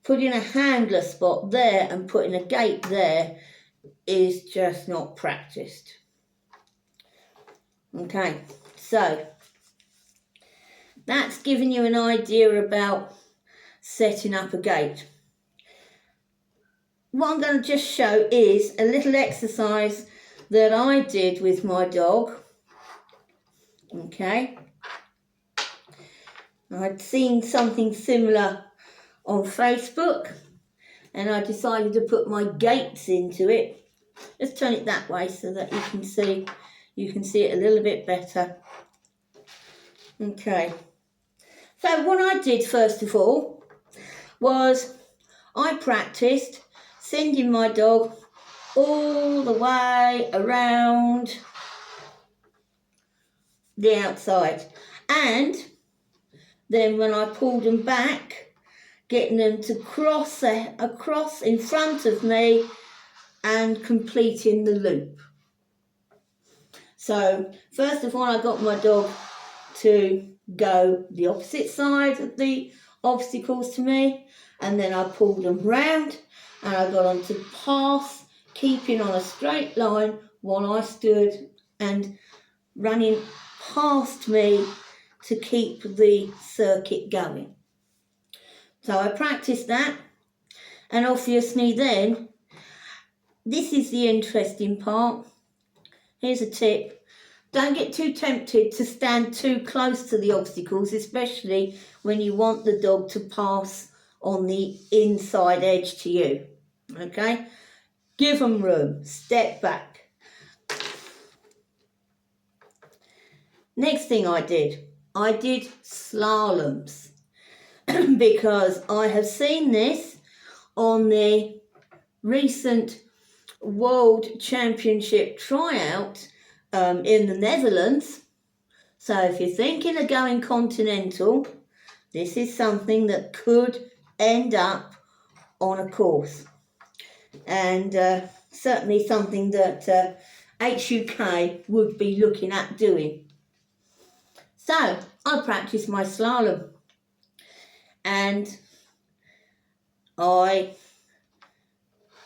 putting a handler spot there and putting a gate there is just not practiced. Okay, so that's giving you an idea about setting up a gate. What I'm going to just show is a little exercise that I did with my dog. Okay, I'd seen something similar on Facebook and I decided to put my gates into it. Let's turn it that way so that you can see it a little bit better. Okay, so what I did first of all was I practiced sending my dog all the way around the outside, and then when I pulled them back, getting them to cross in front of me and completing the loop. So first of all, I got my dog to go the opposite side of the obstacles to me, and then I pulled them round and I got them to pass, keeping on a straight line while I stood and running past me to keep the circuit going. So I practiced that, and obviously then, this is the interesting part. Here's a tip. Don't get too tempted to stand too close to the obstacles, especially when you want the dog to pass on the inside edge to you. Okay? Give them room. Step back. Next thing I did slaloms because I have seen this on the recent World Championship tryout in the Netherlands. So if you're thinking of going continental, this is something that could end up on a course, and certainly something that HUK would be looking at doing. So I practiced my slalom, and I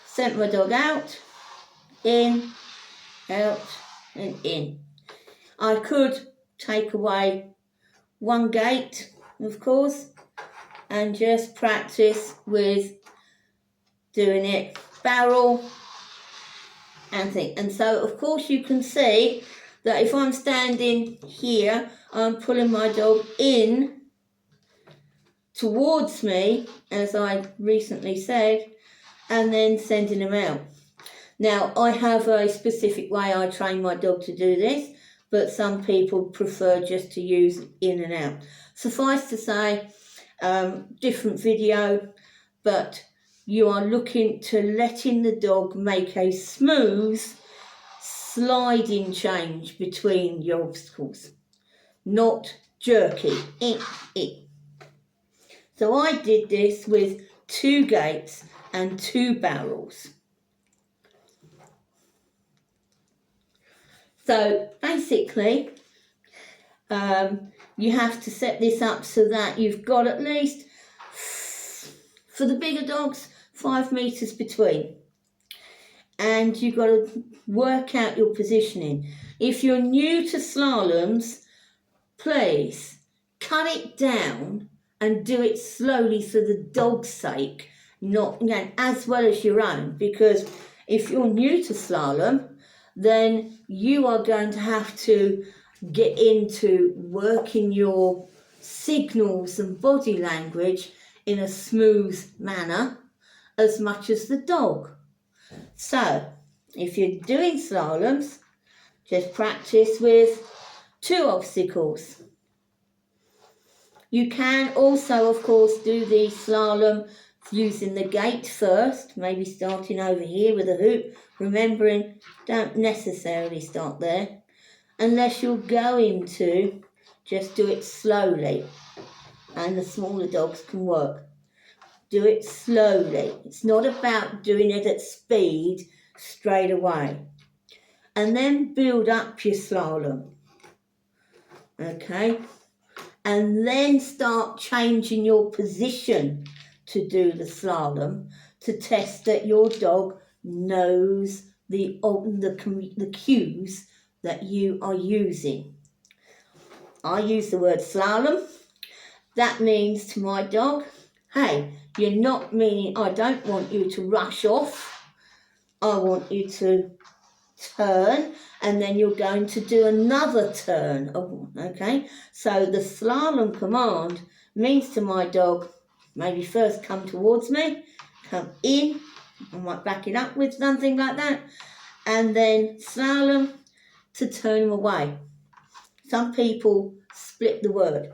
sent my dog out, in, out and in. I could take away one gate, of course, and just practice with doing it barrel and thing. And so, of course, you can see that if I'm standing here, I'm pulling my dog in towards me, as I recently said, and then sending him out. Now, I have a specific way I train my dog to do this, but some people prefer just to use in and out. Suffice to say, different video, but you are looking to letting the dog make a smooth sliding change between your obstacles, not jerky. So I did this with 2 gates and 2 barrels. So basically, you have to set this up so that you've got at least, for the bigger dogs, 5 metres between. And you've got to work out your positioning. If you're new to slaloms, please cut it down and do it slowly for the dog's sake, not as well as your own. Because if you're new to slalom, then you are going to have to get into working your signals and body language in a smooth manner as much as the dog. So, if you're doing slaloms, just practice with 2 obstacles. You can also, of course, do the slalom using the gate first, maybe starting over here with a hoop, remembering don't necessarily start there, unless you're going to just do it slowly, and the smaller dogs can work. Do it slowly. It's not about doing it at speed straight away. And then build up your slalom. Okay? And then start changing your position to do the slalom to test that your dog knows the cues that you are using. I use the word slalom. That means to my dog, hey, you're not meaning, I don't want you to rush off. I want you to turn, and then you're going to do another turn. Okay, so the slalom command means to my dog, maybe first come towards me, come in, I might back it up with something like that, and then slalom to turn him away. Some people split the word.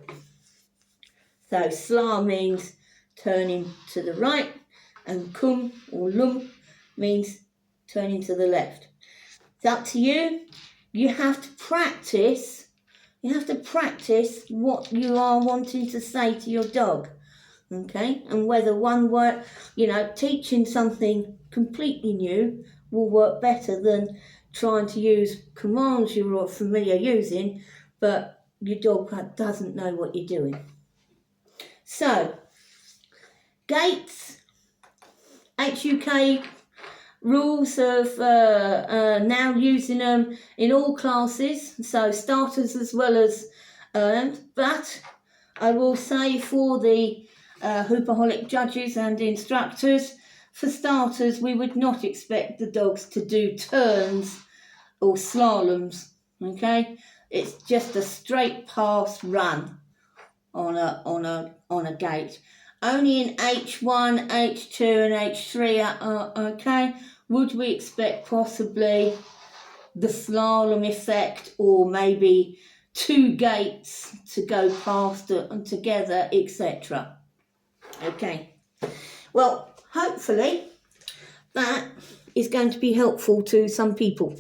So sla means turning to the right, and kum or lum means turning to the left. It's up to you. You have to practice. You have to practice what you are wanting to say to your dog. Okay? And whether one word, teaching something completely new will work better than trying to use commands you're familiar using, but your dog doesn't know what you're doing. So, gaits, HUK rules of now using them in all classes, so starters as well as but I will say for the hoopaholic judges and instructors, for starters, we would not expect the dogs to do turns or slaloms. Okay, it's just a straight pass run on a gate. Only in H1, H2 and H3 okay. Would we expect possibly the slalom effect, or maybe 2 gates to go past and together, etc. Okay. Well, hopefully that is going to be helpful to some people.